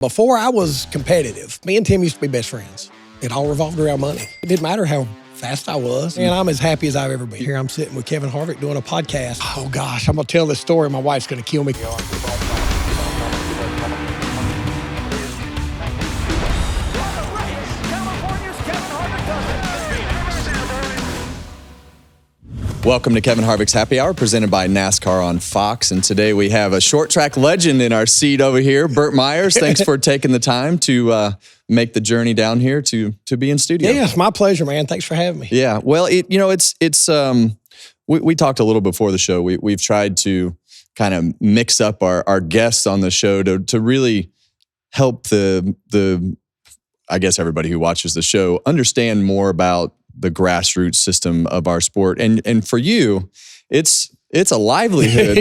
Before I was competitive, me and Tim used to be best friends. It all revolved around money. It didn't matter how fast I was, and I'm as happy as I've ever been. Here I'm sitting with Kevin Harvick doing a podcast. Oh gosh, I'm gonna tell this story. My wife's gonna kill me. Welcome to Kevin Harvick's Happy Hour, presented by NASCAR on Fox. And today we have a short track legend in our seat over here, Burt Myers. Thanks for taking the time to make the journey down here to be in studio. Yeah, it's my pleasure, man. Thanks for having me. Yeah, well, we talked a little before the show. We've tried to kind of mix up our guests on the show to really help the I guess everybody who watches the show understand more about the grassroots system of our sport. And for you, it's a livelihood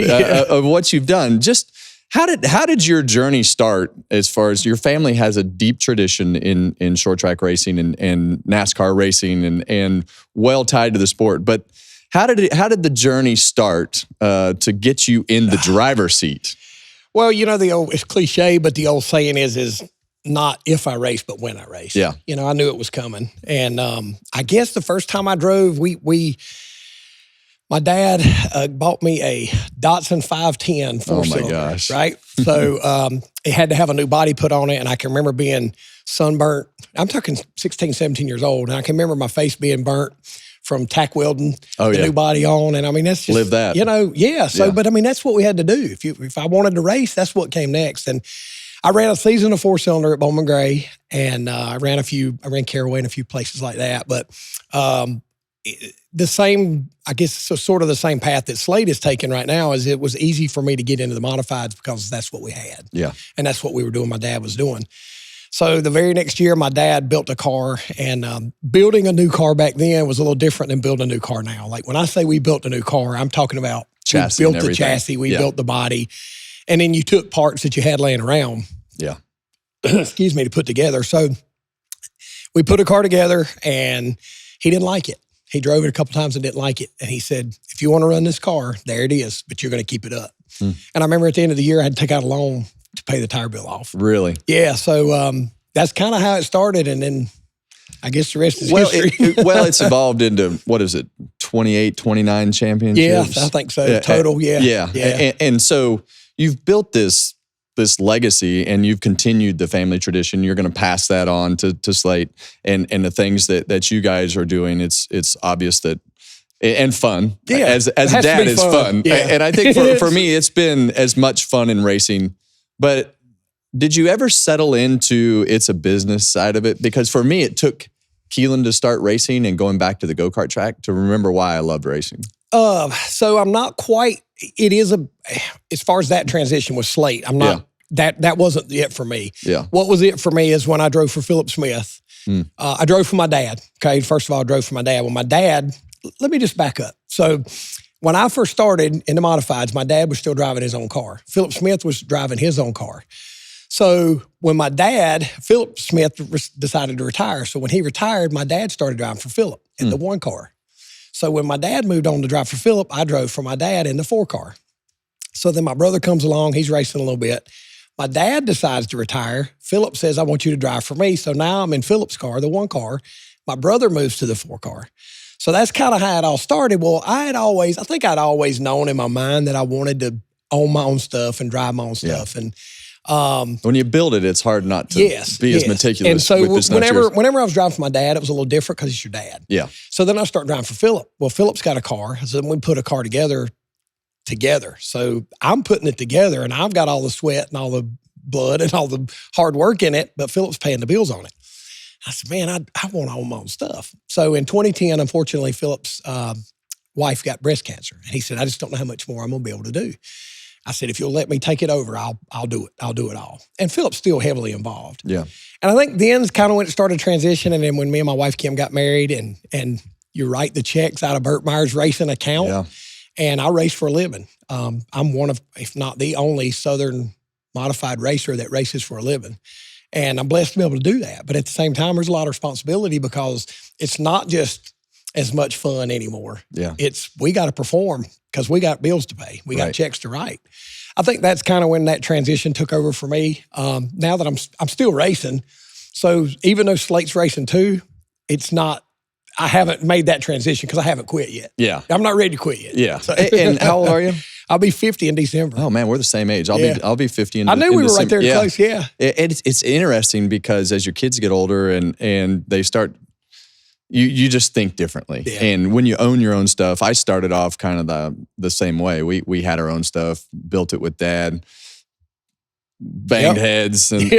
of what you've done. Just how did your journey start, as far as your family has a deep tradition in short track racing and NASCAR racing and well tied to the sport. But how did the journey start to get you in the driver's seat? Well, you know, it's cliche, but the old saying is not if I race, but when I race. Yeah. You know, I knew it was coming. And I guess the first time I drove, my dad bought me a Datsun 510 four-cylinder. Oh, my gosh. Right? So it had to have a new body put on it, and I can remember being sunburnt. I'm talking 16, 17 years old, and I can remember my face being burnt from tack welding the new body on. And I mean, that's just... Live that. You know, yeah. So, but I mean, that's what we had to do. If I wanted to race, that's what came next. And I ran a season of four-cylinder at Bowman Gray, and I ran Caraway and a few places like that. But the same, I guess, sort of the same path that Slate is taking right now is it was easy for me to get into the modifieds because that's what we had. Yeah. And that's what we were doing, my dad was doing. So the very next year, my dad built a car, and building a new car back then was a little different than building a new car now. Like when I say we built a new car, I'm talking about chassis, we built the chassis, we built the body. And then you took parts that you had laying around, excuse me, to put together. So we put a car together, and he didn't like it. He drove it a couple times and didn't like it. And he said, if you want to run this car, there it is, but you're going to keep it up. And I remember at the end of the year, I had to take out a loan to pay the tire bill off. Really? Yeah. So that's kind of how it started. And then I guess the rest is history. It's evolved into, what is it, 28, 29 championships? Yeah, I think so. Total, yeah. And so you've built this legacy, and you've continued the family tradition. You're going to pass that on to Slate and the things that you guys are doing. It's obvious that, and fun. Yeah, as a dad is fun. Yeah. And I think for me, it's been as much fun in racing. But did you ever settle into it's a business side of it? Because for me, it took Keelan to start racing and going back to the go-kart track to remember why I loved racing. So I'm not quite, as far as that transition with Slate, I'm not, that wasn't it for me. Yeah. What was it for me is when I drove for Philip Smith. I drove for my dad. Okay. First of all, I drove for my dad. Well, my dad, let me just back up. So when I first started in the modifieds, my dad was still driving his own car. Philip Smith was driving his own car. So when my dad, Philip Smith, decided to retire. So when he retired, my dad started driving for Philip in the one car. So when my dad moved on to drive for Philip, I drove for my dad in the four car. So then my brother comes along, he's racing a little bit. My dad decides to retire. Philip says, I want you to drive for me. So now I'm in Philip's car, the one car. My brother moves to the four car. So that's kind of how it all started. Well, I think I'd always known in my mind that I wanted to own my own stuff and drive my own stuff. And when you build it, it's hard not to be as meticulous. And so with this whenever I was driving for my dad, it was a little different because it's your dad. Yeah. So then I start driving for Philip. Well, Philip's got a car. So then we put a car together. So I'm putting it together, and I've got all the sweat and all the blood and all the hard work in it, but Philip's paying the bills on it. I said, man, I want to own my own stuff. So in 2010, unfortunately, Philip's wife got breast cancer. And he said, I just don't know how much more I'm going to be able to do. I said, if you'll let me take it over, I'll do it. I'll do it all. And Philip's still heavily involved. Yeah. And I think then kind of when it started transitioning, and then when me and my wife Kim got married, and you write the checks out of Burt Myers racing account. Yeah. And I race for a living. I'm one of, if not the only Southern modified racer that races for a living. And I'm blessed to be able to do that. But at the same time, there's a lot of responsibility because it's not just as much fun anymore. Yeah. We got to perform because we got bills to pay. We got checks to write. I think that's kind of when that transition took over for me. Now that I'm still racing. So even though Slate's racing too, it's not, I haven't made that transition because I haven't quit yet. Yeah. I'm not ready to quit yet. Yeah. So, and how old are you? I'll be 50 in December. Oh man, we're the same age. I'll be 50 in I knew we were December. right there close, yeah. It's interesting because as your kids get older and they start, you just think differently. Yeah. And when you own your own stuff, I started off kind of the same way. We had our own stuff, built it with Dad, banged heads and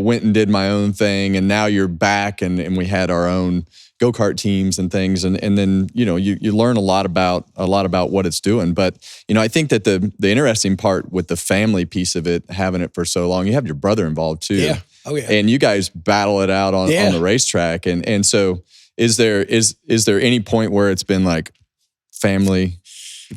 went and did my own thing. And now you're back and we had our own go-kart teams and things. And then, you learn a lot about what it's doing. But, I think that the interesting part with the family piece of it, having it for so long, you have your brother involved too. Yeah. Oh yeah. And you guys battle it out on the racetrack. And so is there any point where it's been like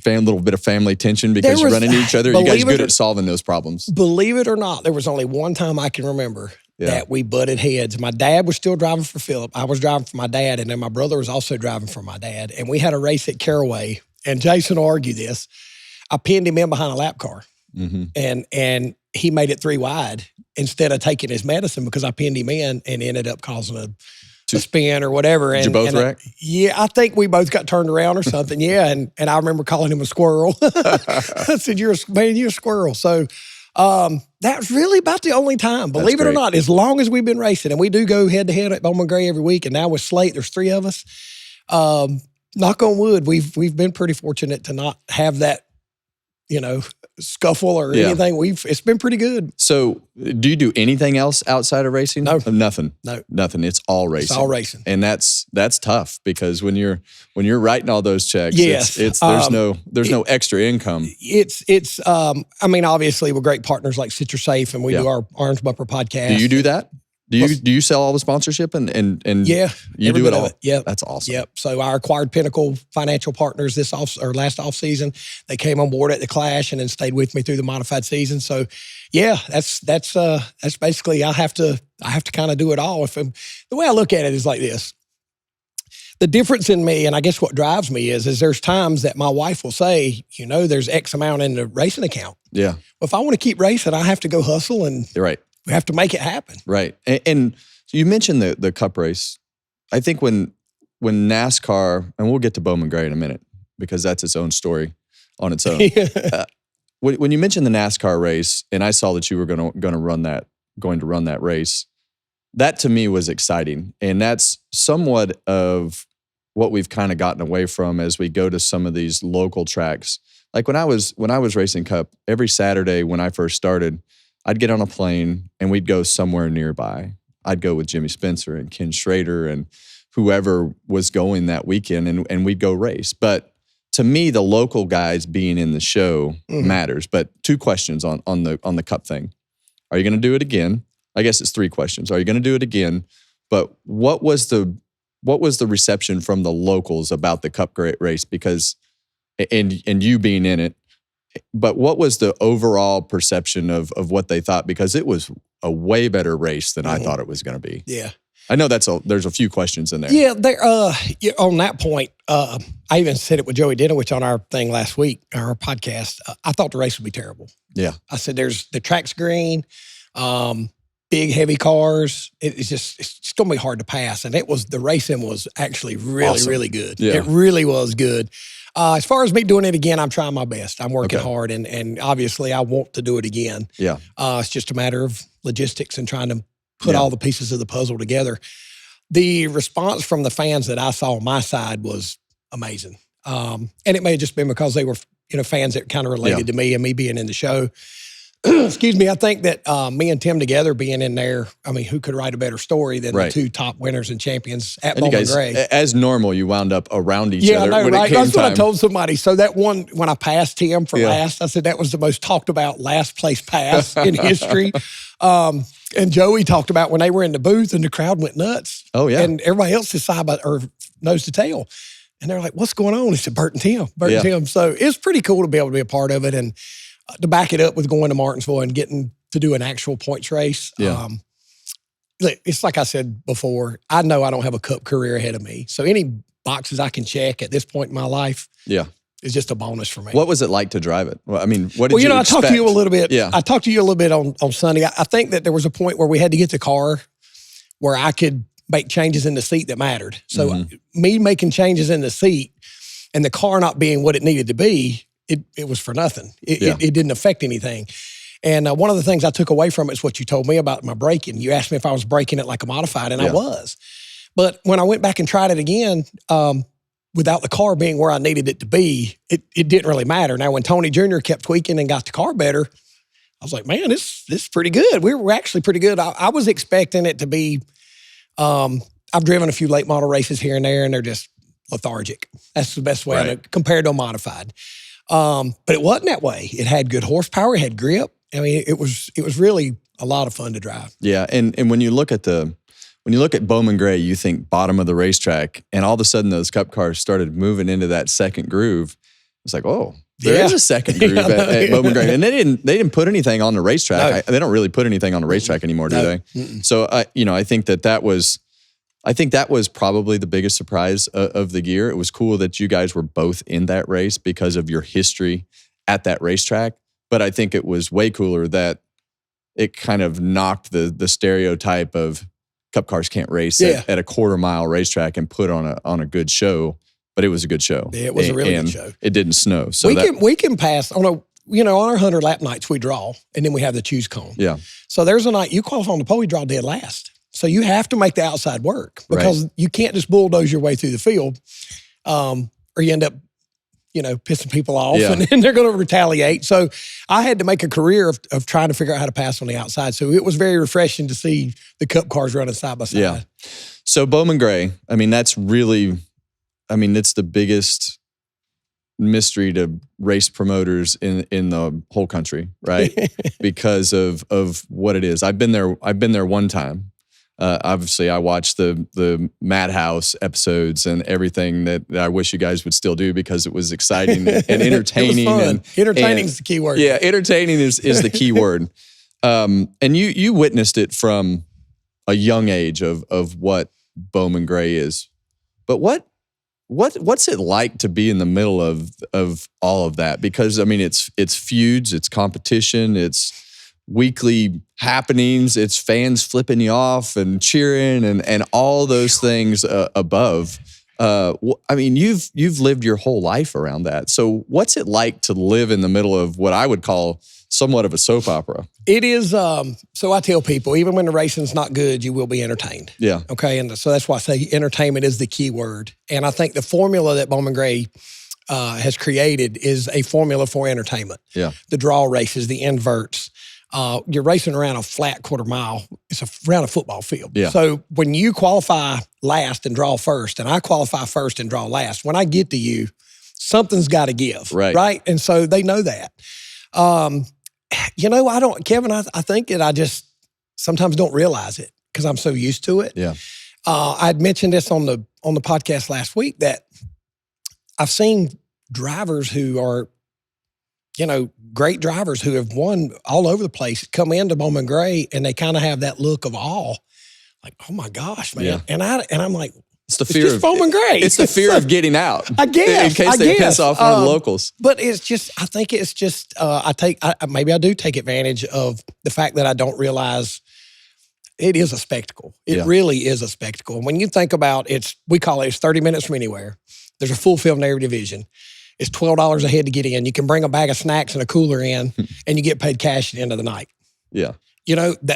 little bit of family tension because you're running into each other? Are you guys good at solving those problems? Believe it or not, there was only one time I can remember that we butted heads. My dad was still driving for Philip. I was driving for my dad, and then my brother was also driving for my dad. And we had a race at Caraway, and Jason will argue this. I pinned him in behind a lap car, and he made it 3 wide instead of taking his medicine because I pinned him in and ended up causing a spin or whatever. Did you both wreck? I think we both got turned around or something. Yeah, and I remember calling him a squirrel. I said, "You're a squirrel." So that's really about the only time. Believe it or not, as long as we've been racing, and we do go head to head at Bowman Gray every week, and now with Slate, there's 3 of us. Knock on wood, we've been pretty fortunate to not have that, scuffle or anything. It's been pretty good. So, do you do anything else outside of racing? No, nothing. No, nothing. It's all racing. It's all racing, and that's tough because when you're writing all those checks, it's there's no extra income. It's obviously we're great partners like Citrus Safe, and we do our Orange Bumper podcast. Do you do that? Do you sell all the sponsorship and you do it all? Yeah, that's awesome. Yep. So I acquired Pinnacle Financial Partners last off season. They came on board at the Clash and then stayed with me through the modified season. So yeah, that's basically I have to kind of do it all. The way I look at it is like this. The difference in me, and I guess what drives me is there's times that my wife will say, there's X amount in the racing account. Yeah. Well, if I want to keep racing, I have to go hustle and you're right. We have to make it happen. Right. And so you mentioned the Cup race. I think when NASCAR, and we'll get to Bowman Gray in a minute because that's its own story on its own. When you mentioned the NASCAR race, and I saw that you were going to run that race, that to me was exciting. And that's somewhat of what we've kind of gotten away from as we go to some of these local tracks. Like when I was racing Cup, every Saturday when I first started, I'd get on a plane and we'd go somewhere nearby. I'd go with Jimmy Spencer and Ken Schrader and whoever was going that weekend and we'd go race. But to me, the local guys being in the show matters. But 2 questions on the Cup thing. Are you going to do it again? I guess it's 3 questions. Are you going to do it again? But what was the reception from the locals about the Cup race? Because and you being in it, but what was the overall perception of what they thought? Because it was a way better race than I thought it was going to be. Yeah. I know there's a few questions in there. Yeah, on that point, I even said it with Joey Dinowich on our thing last week, our podcast. I thought the race would be terrible. Yeah. I said the track's green, big heavy cars. It's going to be hard to pass. And the racing was actually really, awesome. Really good. Yeah. It really was good. As far as me doing it again, I'm trying my best. I'm working hard, and obviously I want to do it again. Yeah. It's just a matter of logistics and trying to put all the pieces of the puzzle together. The response from the fans that I saw on my side was amazing. And it may have just been because they were, fans that kind of related to me and me being in the show. Excuse me. I think that me and Tim together being in there, who could write a better story than the 2 top winners and champions at Bowman Gray? As normal, you wound up around each other. Yeah, I know, right? That's what I told somebody. So that one, when I passed Tim for last, I said that was the most talked about last place pass in history. And Joey talked about when they were in the booth and the crowd went nuts. Oh, yeah. And everybody else is nose to tail. And they're like, what's going on? He said, Burt and Tim. So it's pretty cool to be able to be a part of it. And to back it up with going to Martinsville and getting to do an actual points race. Yeah. It's like I said before, I know I don't have a Cup career ahead of me. So any boxes I can check at this point in my life. Yeah. It's just a bonus for me. What was it like to drive it? Well, I mean, what did you expect? I talked to you a little bit. Yeah. I talked to you a little bit on Sunday. I think that there was a point where we had to get the car where I could make changes in the seat that mattered. So me making changes in the seat and the car not being what it needed to be, it was for nothing. It didn't affect anything. And one of the things I took away from it is what you told me about my braking. You asked me if I was braking it like a modified, and I was. But when I went back and tried it again, without the car being where I needed it to be, it didn't really matter. Now, when Tony Jr. kept tweaking and got the car better, I was like, man, this is pretty good. We're actually pretty good. I was expecting it to be, I've driven a few late model races here and there, and they're just lethargic. That's the best way to compared to a modified. But it wasn't that way. It had good horsepower. It had grip. I mean, it was really a lot of fun to drive. Yeah, and when you look at Bowman Gray, you think bottom of the racetrack, and all of a sudden those Cup cars started moving into that second groove. It's like, oh, there is a second groove at Bowman Gray, and they didn't put anything on the racetrack. No. They don't really put anything on the racetrack anymore, do they? So I think that was probably the biggest surprise of the year. It was cool that you guys were both in that race because of your history at that racetrack. But I think it was way cooler that it kind of knocked the stereotype of Cup cars can't race at a quarter-mile racetrack and put on a good show. But it was a good show. Yeah, it was a really good show. It didn't snow, so we can pass on on our 100 lap nights we draw, and then we have the choose cone. Yeah. So there's a night you qualify on the pole, you draw dead last. So you have to make the outside work because you can't just bulldoze your way through the field, or you end up, pissing people off, and then they're going to retaliate. So I had to make a career of trying to figure out how to pass on the outside. So it was very refreshing to see the Cup cars running side by side. Yeah. So Bowman Gray, that's really, it's the biggest mystery to race promoters in the whole country, right? Because of what it is. I've been there one time. Obviously, I watched the Madhouse episodes and everything that I wish you guys would still do because it was exciting and entertaining. It was fun. Entertaining is the key word. Yeah, entertaining is the key word. And you witnessed it from a young age of what Bowman Gray is. But what's it like to be in the middle of all of that? Because it's feuds, it's competition, it's weekly happenings, it's fans flipping you off and cheering and all those things above. You've lived your whole life around that. So what's it like to live in the middle of what I would call somewhat of a soap opera? It is. So I tell people, even when the racing's not good, you will be entertained. Yeah. Okay. And so that's why I say entertainment is the key word. And I think the formula that Bowman Gray has created is a formula for entertainment. Yeah. The draw races, the inverts. You're racing around a flat quarter mile. It's around a football field. Yeah. So when you qualify last and draw first, and I qualify first and draw last, when I get to you, something's got to give. Right. And so they know that. Kevin, I think that I just sometimes don't realize it because I'm so used to it. Yeah. I'd mentioned this on the podcast last week that I've seen drivers who are, great drivers who have won all over the place come into Bowman Gray and they kind of have that look of awe, like, oh my gosh, man. Yeah. And I'm like, it's the fear of Bowman Gray. It's the fear of getting out. I guess. In case they piss off one of the locals. But I think it's just, maybe I do take advantage of the fact that I don't realize it is a spectacle. It really is a spectacle. And when you think about we call it's 30 minutes from anywhere. There's a full field in every division. It's $12 a head to get in. You can bring a bag of snacks and a cooler in, and you get paid cash at the end of the night. Yeah.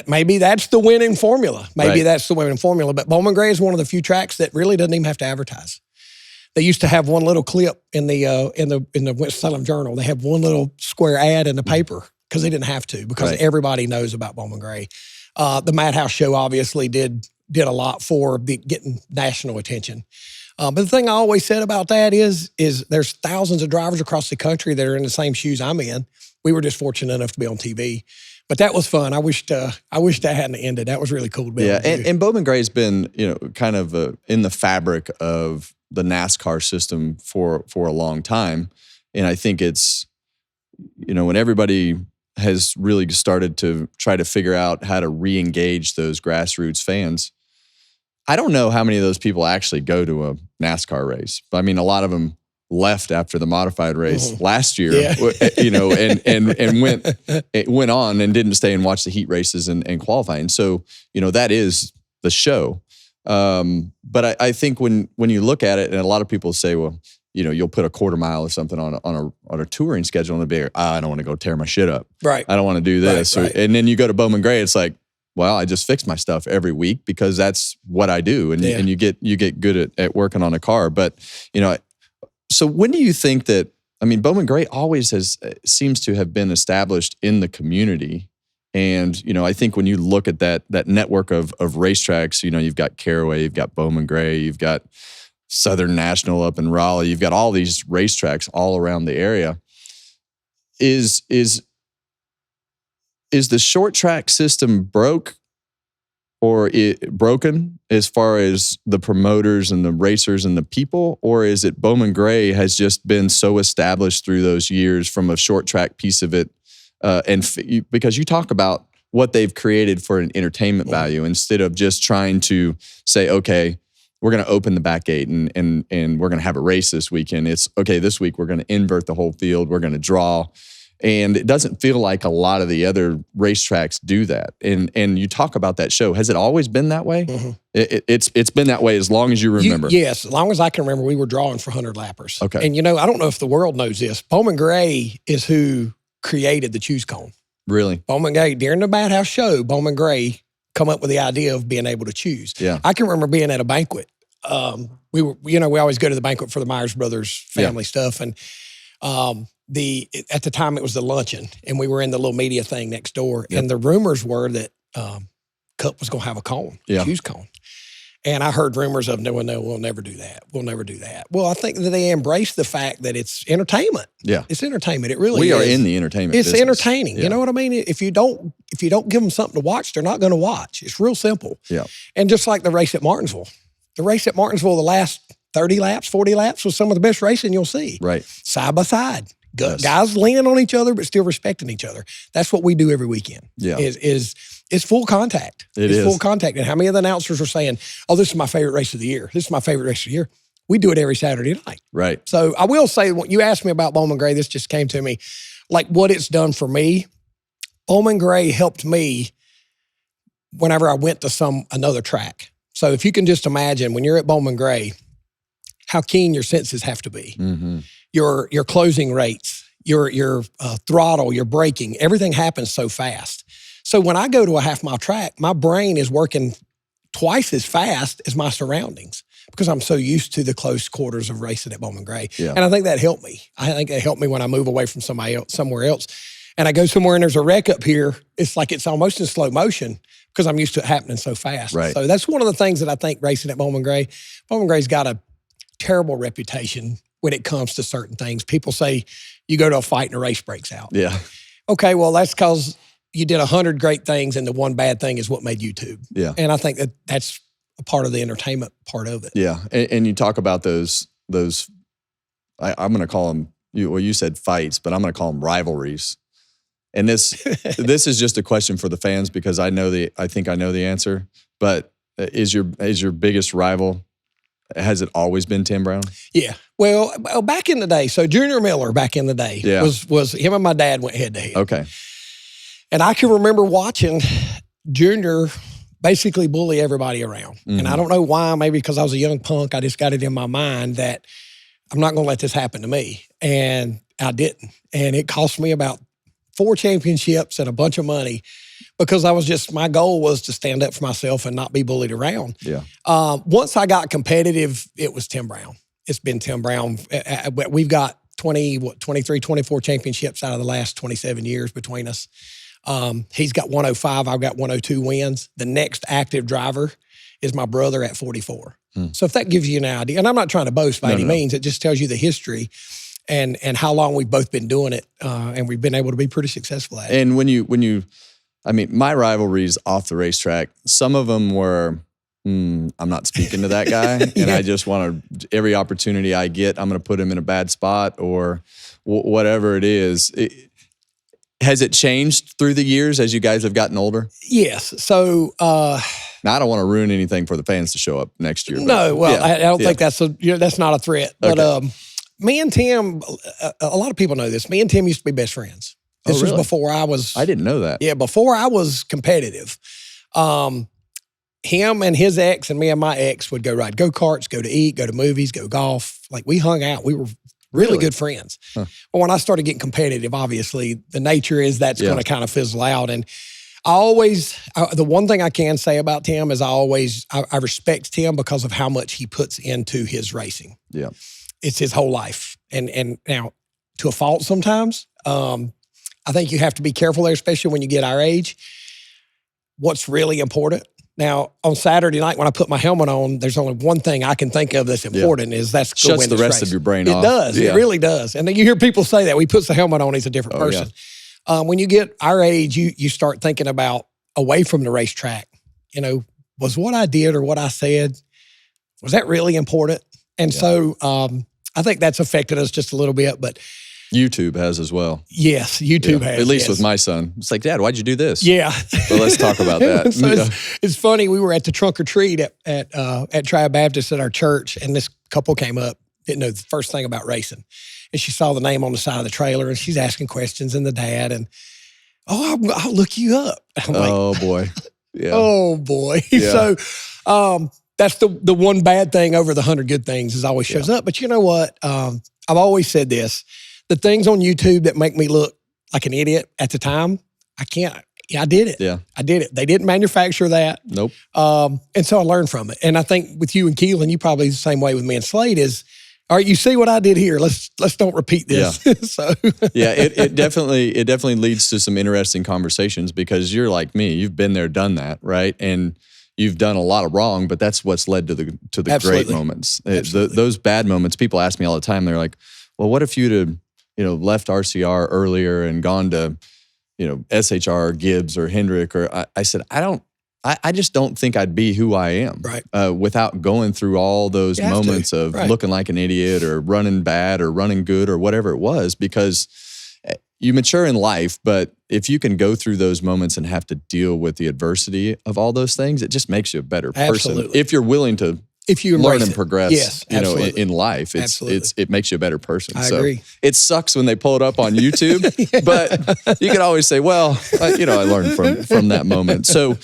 Maybe that's the winning formula. That's the winning formula. But Bowman Gray is one of the few tracks that really doesn't even have to advertise. They used to have one little clip in the Winston-Salem Journal. They have one little square ad in the paper because they didn't have to because everybody knows about Bowman Gray. The Madhouse show obviously did a lot for getting national attention. But the thing I always said about that is there's thousands of drivers across the country that are in the same shoes I'm in. We were just fortunate enough to be on TV. But that was fun. I wished that hadn't ended. That was really cool to be able to do. And Bowman Gray's been, kind of in the fabric of the NASCAR system for a long time. And I think it's, when everybody has really started to try to figure out how to re-engage those grassroots fans, I don't know how many of those people actually go to a NASCAR race. But I mean, a lot of them left after the modified race last year, and went on and didn't stay and watch the heat races and qualifying. So, that is the show. But I think when you look at it, and a lot of people say, well, you'll put a quarter mile or something on a touring schedule and it'll be, I don't want to go tear my shit up. Right. I don't want to do this. Right. And then you go to Bowman Gray, it's like, well, I just fix my stuff every week because that's what I do. And you get good at working on a car. But, so when do you think that, Bowman Gray always seems to have been established in the community. And, I think when you look at that network of racetracks, you've got Caraway, you've got Bowman Gray, you've got Southern National up in Raleigh, you've got all these racetracks all around the area. Is the short track system broken as far as the promoters and the racers and the people? Or is it Bowman Gray has just been so established through those years from a short track piece of it? Because you talk about what they've created for an entertainment value instead of just trying to say, okay, we're going to open the back gate and we're going to have a race this weekend. It's okay, this week we're going to invert the whole field. We're going to draw. And it doesn't feel like a lot of the other racetracks do that. And you talk about that show. Has it always been that way? Mm-hmm. It's been that way as long as you remember. Yes, as long as I can remember, we were drawing for 100 lappers. Okay. And I don't know if the world knows this. Bowman Gray is who created the choose cone. Really? Bowman Gray, during the Bad House show, Bowman Gray come up with the idea of being able to choose. Yeah. I can remember being at a banquet. We always go to the banquet for the Myers brothers family stuff. And at the time it was the luncheon, and we were in the little media thing next door. Yep. And the rumors were that Cup was going to have a cone, choose cone. And I heard rumors of, no, we'll never do that. We'll never do that. Well, I think that they embrace the fact that it's entertainment. Yeah. It's entertainment. It really is. We are in the entertainment It's business. entertaining. Yeah. You know what I mean? If you don't give them something to watch, they're not going to watch. It's real simple. Yeah. And just like the race at Martinsville. The race at Martinsville, the last 30 laps, 40 laps was some of the best racing you'll see. Right. Side by side. Yes. Guys leaning on each other, but still respecting each other. That's what we do every weekend. Yeah. It's full contact. It's full contact. And how many of the announcers are saying, oh, this is my favorite race of the year. This is my favorite race of the year. We do it every Saturday night. Right. So I will say, when you asked me about Bowman Gray, this just came to me, like what it's done for me. Bowman Gray helped me whenever I went to another track. So if you can just imagine when you're at Bowman Gray, how keen your senses have to be. Mm-hmm. Your closing rates, your throttle, your braking, everything happens so fast. So when I go to a half-mile track, my brain is working twice as fast as my surroundings because I'm so used to the close quarters of racing at Bowman Gray. Yeah. And I think that helped me. I think it helped me when I move away from somewhere else. And I go somewhere and there's a wreck up here, it's like it's almost in slow motion because I'm used to it happening so fast. Right. So that's one of the things that I think racing at Bowman Gray's got a terrible reputation when it comes to certain things. People say you go to a fight and a race breaks out. Yeah. Okay, well, that's because you did 100 great things and the one bad thing is what made YouTube. Yeah. And I think that's a part of the entertainment part of it. Yeah. And you talk about those I'm going to call them, you said fights, but I'm going to call them rivalries. And this is just a question for the fans because I think I know the answer. But is your biggest rival, has it always been Tim Brown? Yeah. Well, back in the day, so Junior Miller back in the day was him and my dad went head to head. Okay. And I can remember watching Junior basically bully everybody around. Mm-hmm. And I don't know why, maybe because I was a young punk, I just got it in my mind that I'm not going to let this happen to me. And I didn't. And it cost me about 4 championships and a bunch of money because my goal was to stand up for myself and not be bullied around. Yeah. Once I got competitive, it was Tim Brown. It's been Tim Brown. We've got 23, 24 championships out of the last 27 years between us. He's got 105. I've got 102 wins. The next active driver is my brother at 44. So if that gives you an idea, and I'm not trying to boast by any means, it just tells you the history and how long we've both been doing it, and we've been able to be pretty successful at it. And when you, my rivalries off the racetrack, some of them were, I'm not speaking to that guy, and I just want to, every opportunity I get, I'm going to put him in a bad spot or whatever it is. Has it changed through the years as you guys have gotten older? Yes. So Now, I don't want to ruin anything for the fans to show up next year. No, well, I don't think that's not a threat. But me and Tim, a lot of people know this. Me and Tim used to be best friends. This was before I was. I didn't know that. Yeah, before I was competitive. Him and his ex and me and my ex would go ride go-karts, go to eat, go to movies, go golf. Like, we hung out. We were really good friends. Huh. But when I started getting competitive, obviously, the nature is that's going to kind of fizzle out. And I always, the one thing I can say about Tim is I respect Tim because of how much he puts into his racing. Yeah. It's his whole life. And now, to a fault sometimes, I think you have to be careful there, especially when you get our age. What's really important. Now, on Saturday night when I put my helmet on, there's only one thing I can think of that's important is that's go shuts win the this rest race. of your brain off. It does. It really does. And then you hear people say that. When he puts the helmet on, he's a different person. Yeah. When you get our age, you start thinking about away from the racetrack. You know, was what I did or what I said, was that really important? And so I think that's affected us just a little bit, but YouTube has as well. Yes, YouTube has. At least with my son. It's like, Dad, why'd you do this? Yeah. So let's talk about that. So it's funny. We were at the trunk or treat at Triad Baptist at our church, and this couple came up, didn't know the first thing about racing. And she saw the name on the side of the trailer, and she's asking questions, and the dad, and, I'll look you up. I'm oh, boy. Yeah. Oh, boy. Yeah. So that's the one bad thing over the 100 good things is always shows up. But you know what? I've always said this. The things on YouTube that make me look like an idiot at the time, I can't. Yeah, I did it. Yeah. I did it. They didn't manufacture that. Nope. And so I learned from it. And I think with you and Keelan, you probably the same way with me and Slate is, all right, you see what I did here. Let's don't repeat this. Yeah. So yeah, it definitely leads to some interesting conversations because you're like me. You've been there, done that, right? And you've done a lot of wrong, but that's what's led to the great moments. Those bad moments, people ask me all the time. They're like, well, what if you'd have, left RCR earlier and gone to, SHR, Gibbs or Hendrick? Or I said, I just don't think I'd be who I am without going through all those moments of looking like an idiot or running bad or running good or whatever it was, because you mature in life, but if you can go through those moments and have to deal with the adversity of all those things, it just makes you a better person. If you're willing to learn and progress, in life, it makes you a better person. I agree. It sucks when they pull it up on YouTube, but you can always say, well, I learned from that moment. So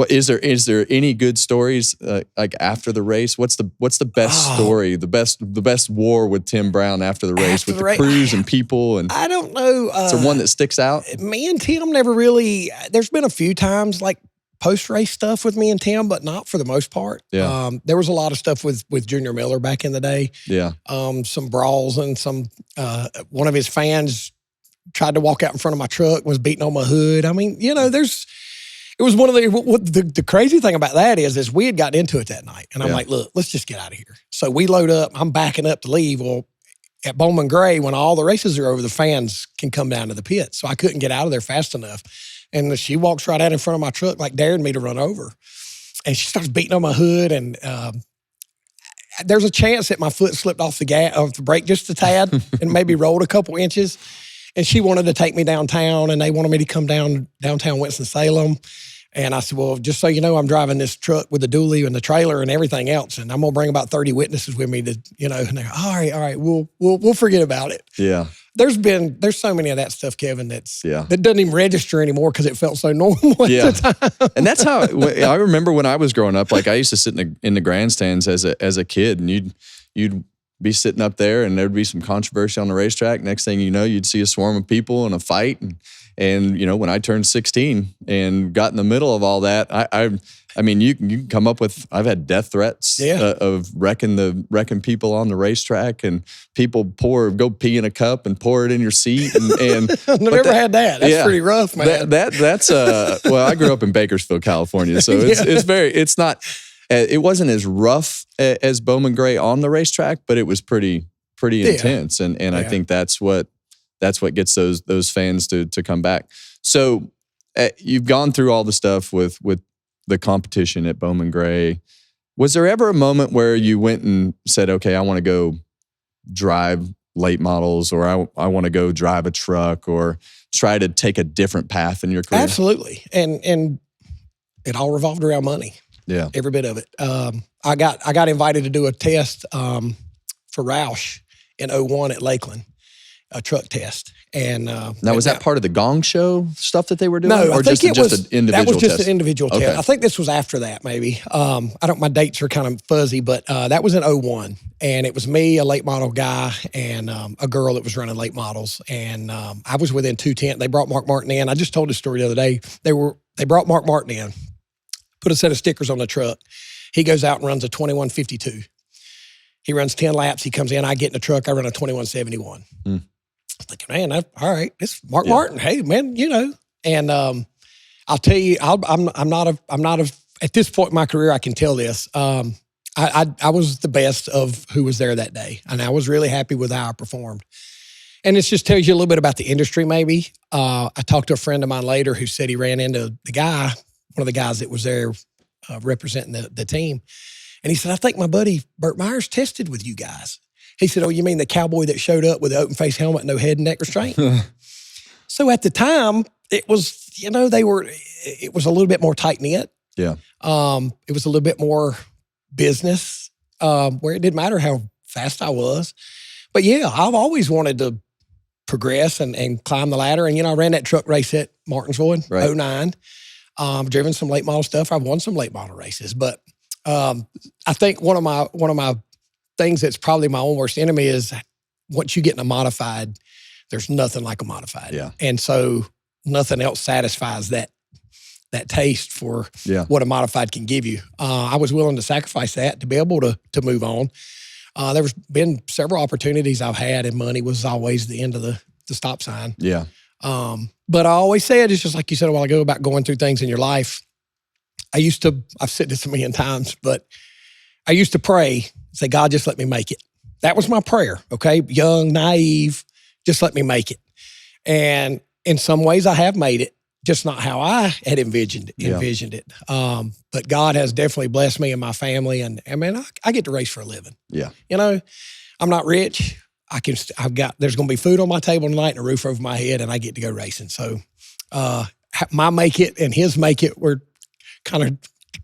is there any good stories like after the race? What's the best story, the best war with Tim Brown after the race with the crews and people? And I don't know. Is there one that sticks out? Me and Tim never really. There's been a few times like post-race stuff with me and Tim, but not for the most part. Yeah. There was a lot of stuff with Junior Miller back in the day. Yeah. Some brawls and some one of his fans tried to walk out in front of my truck, was beating on my hood. I mean, it was one of the crazy thing about that is we had gotten into it that night. And I'm like, look, let's just get out of here. So we load up. I'm backing up to leave. Well, at Bowman Gray, when all the races are over, the fans can come down to the pit. So I couldn't get out of there fast enough. And she walks right out in front of my truck, like daring me to run over. And she starts beating on my hood. And there's a chance that my foot slipped off the brake just a tad and maybe rolled a couple inches. And she wanted to take me downtown, and they wanted me to come downtown Winston-Salem. And I said, well, just so you know, I'm driving this truck with the dually and the trailer and everything else, and I'm going to bring about 30 witnesses with me to, and they're all right, we'll forget about it. Yeah. There's so many of that stuff, Kevin, that doesn't even register anymore because it felt so normal at the time. And that's how, I remember when I was growing up, like I used to sit in the grandstands as a kid, and you'd be sitting up there and there'd be some controversy on the racetrack. Next thing you know, you'd see a swarm of people in a fight. And when I turned 16 and got in the middle of all that, I mean, you can come up with, I've had death threats of wrecking people on the racetrack, and people go pee in a cup and pour it in your seat. And I've never had that. That's pretty rough, man. That's well, I grew up in Bakersfield, California. So it wasn't as rough as Bowman Gray on the racetrack, but it was pretty intense. And I think that's what gets those fans to come back. So you've gone through all the stuff with the competition at Bowman Gray. Was there ever a moment where you went and said, okay, I want to go drive late models, or I want to go drive a truck, or try to take a different path in your career? Absolutely. And it all revolved around money. Yeah. Every bit of it. I got invited to do a test for Roush in 01 at Lakeland, a truck test. And now, was that part of the Gong Show stuff that they were doing? No, or I think just an individual that was just test? an individual test. Okay. I think this was after that, maybe. My dates are kind of fuzzy, but that was in 01. And it was me, a late model guy, and a girl that was running late models. And I was within 2/10. They brought Mark Martin in. I just told this story the other day. They brought Mark Martin in, put a set of stickers on the truck. He goes out and runs a 21.52. He runs 10 laps. He comes in. I get in the truck. I run a 21.71. I'm thinking, man, all right, it's Mark Martin. Hey, man, you know. And I'll tell you, I'm not at this point in my career, I can tell this. I was the best of who was there that day, and I was really happy with how I performed. And it just tells you a little bit about the industry, maybe. I talked to a friend of mine later who said he ran into the guy, one of the guys that was there representing the team. And he said, I think my buddy Burt Myers tested with you guys. He said, oh, you mean the cowboy that showed up with the open face helmet, no head and neck restraint? So at the time, it was, it was a little bit more tight knit. Yeah. It was a little bit more business, where it didn't matter how fast I was. But yeah, I've always wanted to progress and climb the ladder. And, I ran that truck race at Martinsville in 09. Driven some late model stuff. I've won some late model races. But I think one of my things that's probably my own worst enemy is once you get in a modified, there's nothing like a modified. Yeah. And so nothing else satisfies that taste for what a modified can give you. I was willing to sacrifice that to be able to move on. There's been several opportunities I've had, and money was always the end of the stop sign. Yeah. But I always say it's just like you said a while ago about going through things in your life. I've said this a million times, but I used to pray, say, God, just let me make it. That was my prayer, okay? Young, naive, just let me make it. And in some ways I have made it, just not how I had envisioned it. But God has definitely blessed me and my family. And I mean, I get to race for a living. Yeah. I'm not rich. There's going to be food on my table tonight and a roof over my head, and I get to go racing. So my make it and his make it were kind of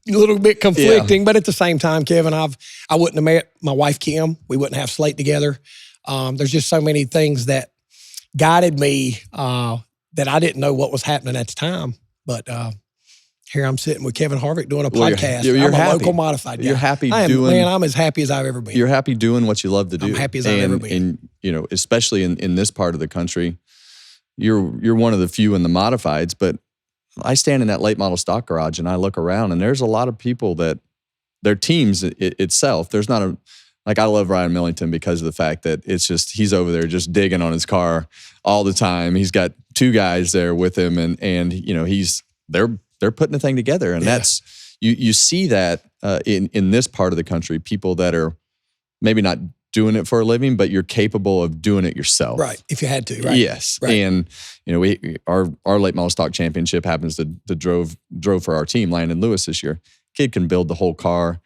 a little bit conflicting, but at the same time, Kevin, I wouldn't have met my wife, Kim. We wouldn't have Slate together. There's just so many things that guided me that I didn't know what was happening at the time. But here I'm sitting with Kevin Harvick doing a podcast. You're I'm happy. A local modified guy. You're happy I'm as happy as I've ever been. You're happy doing what you love to do. I'm happy as I've ever been. And, especially in this part of the country, you're one of the few in the modifieds, but I stand in that late model stock garage and I look around, and there's a lot of people that their teams itself, there's not I love Ryan Millington because of the fact that it's just, he's over there just digging on his car all the time. He's got two guys there with him, and they're putting the thing together. And that's, you see that in this part of the country, people that are maybe not doing it for a living, but you're capable of doing it yourself. Right. If you had to, right? Yes. Right. And, our late model stock championship happens to drove for our team, Landon Lewis, this year. Kid can build the whole car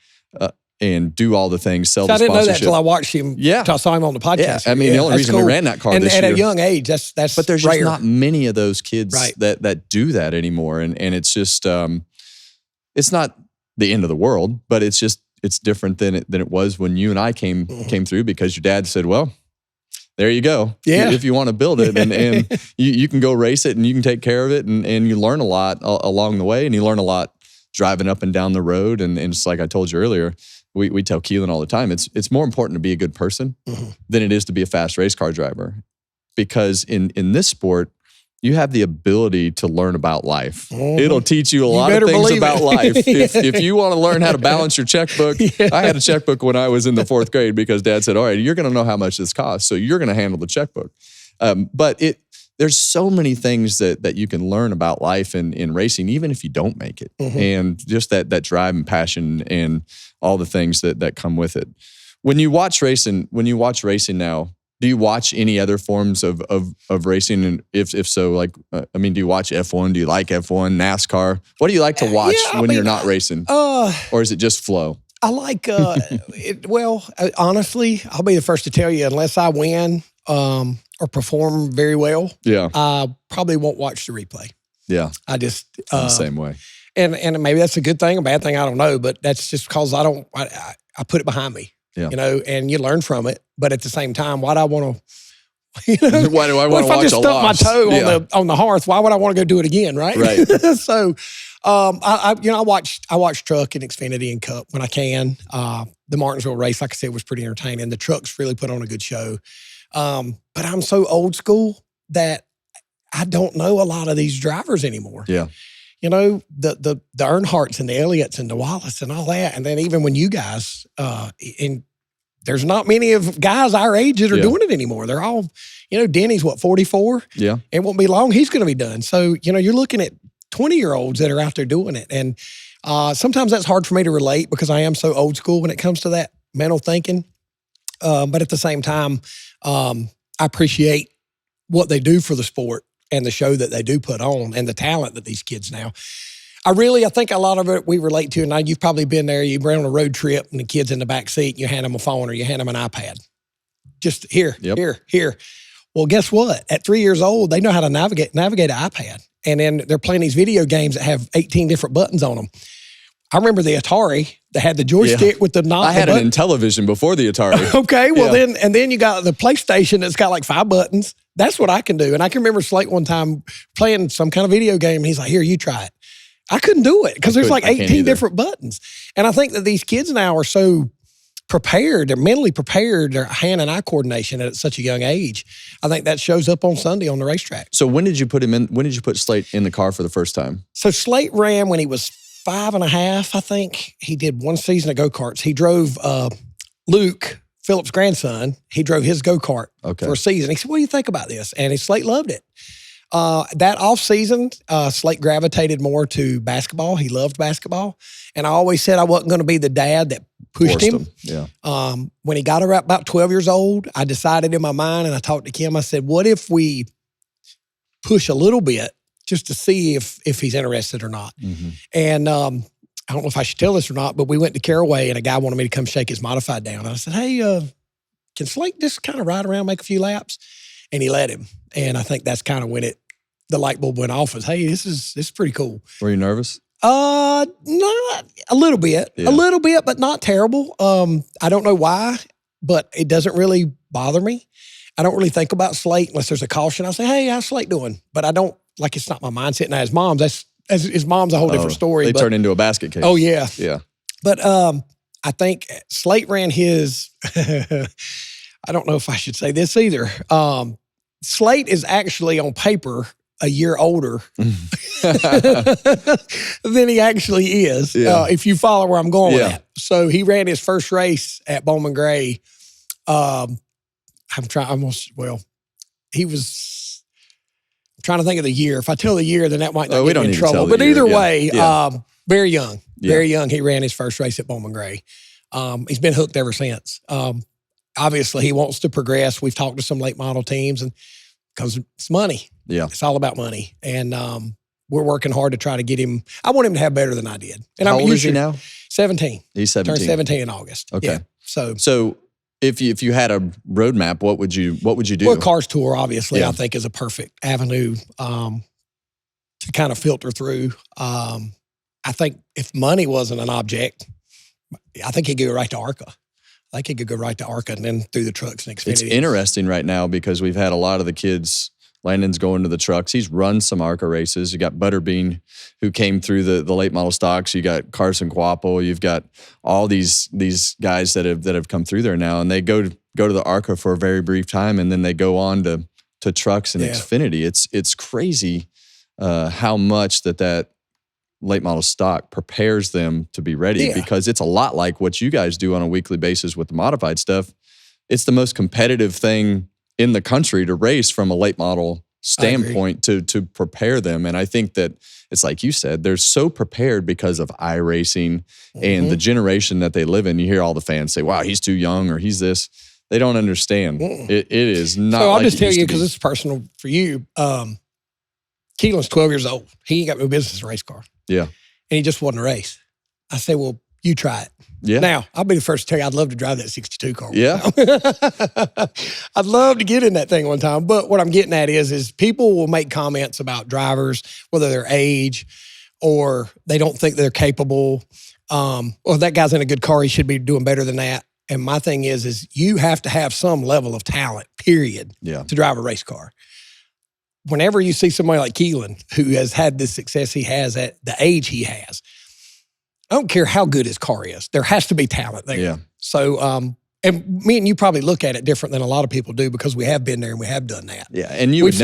and do all the things, sell the sponsorship. I didn't know that until I watched him, until I saw him on the podcast. Yeah. I mean, the only reason we ran that car this year. And at a young age, that's But there's rare. just not many of those kids that do that anymore. And it's just, it's not the end of the world, but it's just, it's different than it was when you and I came through, because your dad said, well, there you go. Yeah. If you want to build it and you can go race it and you can take care of it, and you learn a lot along the way, and you learn a lot driving up and down the road. And just like I told you earlier, we tell Keelan all the time, it's more important to be a good person than it is to be a fast race car driver. Because in this sport, you have the ability to learn about life. It'll teach you a lot of things about life. If you want to learn how to balance your checkbook, I had a checkbook when I was in the 4th grade because Dad said, all right, you're going to know how much this costs, so you're going to handle the checkbook. But there's so many things that you can learn about life in racing, even if you don't make it. And just that drive and passion and all the things that come with it. When you watch racing now, do you watch any other forms of racing? And if so, do you watch F1? Do you like F1, NASCAR? What do you like to watch when you're not racing? Or is it just flow? I like, honestly, I'll be the first to tell you, unless I win or perform very well, I probably won't watch the replay. Yeah. I just... I'm the same way. And maybe that's a good thing, a bad thing, I don't know. But that's just because I put it behind me, and you learn from it. But at the same time, why do I want to? Why do I want to watch a loss? If I just stuck my toe on the hearth, why would I want to go do it again? Right. So, I watch Truck and Xfinity and Cup when I can. The Martinsville race, like I said, was pretty entertaining. The trucks really put on a good show. But I'm so old school that I don't know a lot of these drivers anymore. Yeah. The Earnhardts and the Elliots and the Wallace and all that. And then even when you guys, there's not many of guys our age that are doing it anymore. They're all, Denny's 44? Yeah. It won't be long. He's going to be done. So, you're looking at 20-year-olds that are out there doing it. And sometimes that's hard for me to relate because I am so old school when it comes to that mental thinking. But at the same time, I appreciate what they do for the sport and the show that they do put on and the talent that these kids now. I think a lot of it we relate to, and you've probably been there. You've been on a road trip and the kid's in the back seat and you hand them a phone or you hand them an iPad. Just here. Well, guess what? At 3 years old, they know how to navigate an iPad. And then they're playing these video games that have 18 different buttons on them. I remember the Atari that had the joystick with the knob. I had it in television before the Atari. Okay, well then you got the PlayStation that's got like 5 buttons. That's what I can do. And I can remember Slate one time playing some kind of video game and he's like, here, you try it. I couldn't do it because there's like 18 different buttons. And I think that these kids now are so prepared, they're mentally prepared, their hand and eye coordination at such a young age. I think that shows up on Sunday on the racetrack. So when did you put him in? When did you put Slate in the car for the first time? So Slate ran when he was 5.5, I think. He did one season of go-karts. He drove Luke, Philip's grandson. He drove his go-kart for a season. He said, what do you think about this? And Slate loved it. That off season, Slate gravitated more to basketball. He loved basketball. And I always said I wasn't going to be the dad that pushed him. Yeah. When he got around about 12 years old, I decided in my mind, and I talked to Kim, I said, what if we push a little bit just to see if he's interested or not? Mm-hmm. And I don't know if I should tell this or not, but we went to Caraway and a guy wanted me to come shake his modified down. And I said, hey, can Slate just kind of ride around, make a few laps? And he let him. And I think that's kind of when the light bulb went off was, hey, this is pretty cool. Were you nervous? Not a little bit, but not terrible. I don't know why, but it doesn't really bother me. I don't really think about Slate unless there's a caution. I say, hey, how's Slate doing? But I don't, it's not my mindset. Now his mom's, his mom's a whole different story. They turn into a basket case. Oh yeah. Yeah. But I think Slate ran his, I don't know if I should say this either. Slate is actually on paper a year older than he actually is, if you follow where I'm going with that. So he ran his first race at Bowman Gray. I'm trying to think of the year. If I tell the year, then that might not get me in trouble. But either way, very young. Very young. He ran his first race at Bowman Gray. He's been hooked ever since. Obviously, he wants to progress. We've talked to some late model teams, and because it's money. Yeah. It's all about money. And we're working hard to try to get him. I want him to have better than I did. And How old is he now? 17. He's 17. Turned 17 in August. Okay. Yeah. So if you had a roadmap, what would you do? Well, Cars Tour, obviously, I think is a perfect avenue to kind of filter through. I think if money wasn't an object, I think he'd go right to ARCA. I think he could go right to ARCA and then through the trucks and Xfinity. It's interesting right now because we've had a lot of the kids. Landon's going to the trucks. He's run some ARCA races. You got Butterbean, who came through the late model stocks. You got Carson Guapo. You've got all these guys that have come through there now, and they go to the ARCA for a very brief time, and then they go on to trucks and Xfinity. It's crazy how much that late model stock prepares them to be ready because it's a lot like what you guys do on a weekly basis with the modified stuff. It's the most competitive thing in the country to race from a late model standpoint to prepare them. And I think that it's like you said, they're so prepared because of iRacing and the generation that they live in. You hear all the fans say, wow, he's too young or he's this. They don't understand. It is not. So I'll just tell you, because it's personal for you. Keelan's 12 years old. He ain't got no business in a race car. Yeah. And he just won a race. I say, well, you try it. Yeah. Now, I'll be the first to tell you I'd love to drive that 62 car. Yeah. I'd love to get in that thing one time. But what I'm getting at is people will make comments about drivers, whether their age or they don't think they're capable, or that guy's in a good car, he should be doing better than that. And my thing is you have to have some level of talent, period, to drive a race car. Whenever you see somebody like Keelan, who has had this success he has at the age he has, I don't care how good his car is. There has to be talent there. Yeah. So, and me and you probably look at it different than a lot of people do because we have been there and we have done that. Yeah, and you would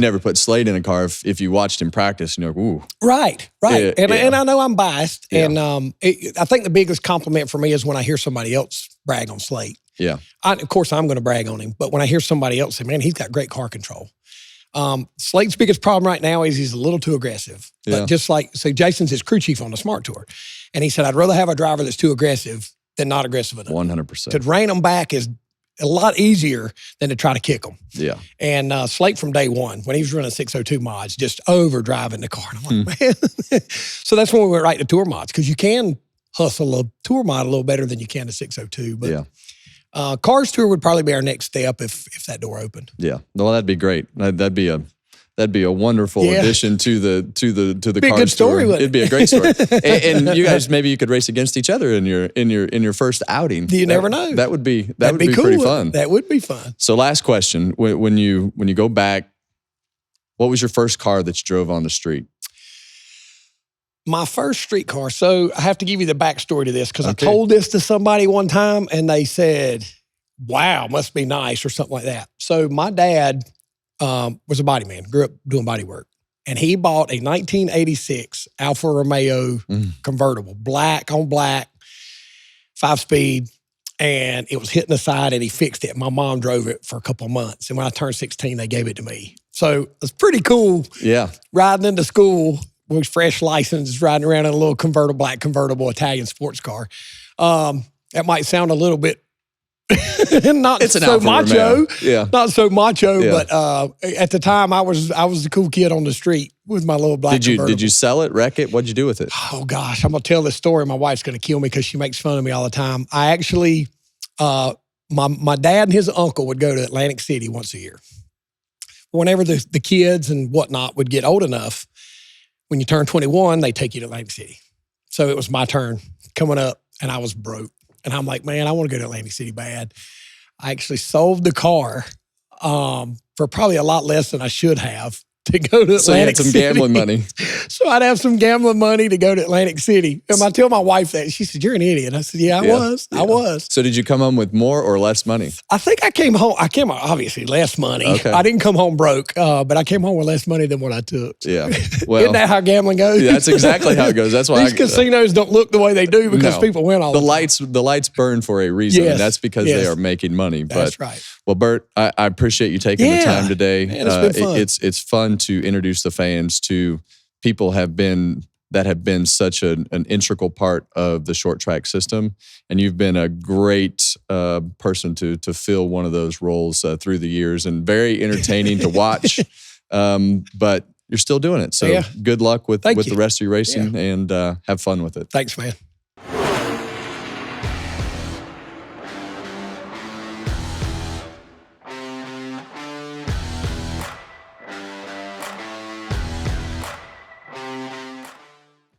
never put Slate in a car if you watched him practice. You know, ooh. Right. And I know I'm biased, and I think the biggest compliment for me is when I hear somebody else brag on Slate. Yeah. Of course, I'm going to brag on him, but when I hear somebody else say, man, he's got great car control. Slate's biggest problem right now is he's a little too aggressive. But just like, so Jason's his crew chief on the Smart Tour. And he said, I'd rather have a driver that's too aggressive than not aggressive enough. 100%. To rein them back is a lot easier than to try to kick them. Yeah. And Slate from day one, when he was running 602 mods, just overdriving the car. And I'm like, man. So that's when we went right to tour mods, because you can hustle a tour mod a little better than you can a 602. But Cars Tour would probably be our next step if that door opened. Yeah. Well, that'd be great. That'd be a wonderful addition to the be Cars a good story, Tour. It'd be a great story. and you guys, maybe you could race against each other in your first outing. You never know. That would be cool. Pretty fun. That would be fun. So last question, when you go back, what was your first car that you drove on the street? My first street car. So I have to give you the backstory to this, because I told this to somebody one time and they said, wow, must be nice or something like that. So my dad was a body man, grew up doing body work. And he bought a 1986 Alfa Romeo convertible, black on black, 5-speed. And it was hitting the side and he fixed it. My mom drove it for a couple of months. And when I turned 16, they gave it to me. So it was pretty cool. Yeah. Riding into school with fresh license, riding around in a little black convertible Italian sports car. That might sound a little bit not so macho. Yeah. Not so macho, but at the time I was the cool kid on the street with my little black convertible. Did you sell it, wreck it? What'd you do with it? Oh gosh, I'm gonna tell this story. My wife's gonna kill me because she makes fun of me all the time. I actually, my dad and his uncle would go to Atlantic City once a year. Whenever the kids and whatnot would get old enough, when you turn 21, they take you to Atlantic City. So it was my turn coming up, and I was broke. And I'm like, man, I want to go to Atlantic City bad. I actually sold the car for probably a lot less than I should have to go to Atlantic City. So you had some gambling money. So I'd have some gambling money to go to Atlantic City. And I tell my wife that. She said, you're an idiot. I said, I was. I was. So did you come home with more or less money? I think I came home obviously less money. Okay. I didn't come home broke, but I came home with less money than what I took. Yeah. Well, isn't that how gambling goes? Yeah, that's exactly how it goes. That's why these casinos don't look the way they do because people win all the time. The lights burn for a reason. Yes. And that's because they are making money. That's right. Well, Burt, I appreciate you taking the time today. Man, it's been fun. It's fun to introduce the fans to people that have been such an integral part of the short track system, and you've been a great person to fill one of those roles through the years, and very entertaining to watch. But you're still doing it, so good luck with the rest of your racing, and have fun with it. Thanks, man.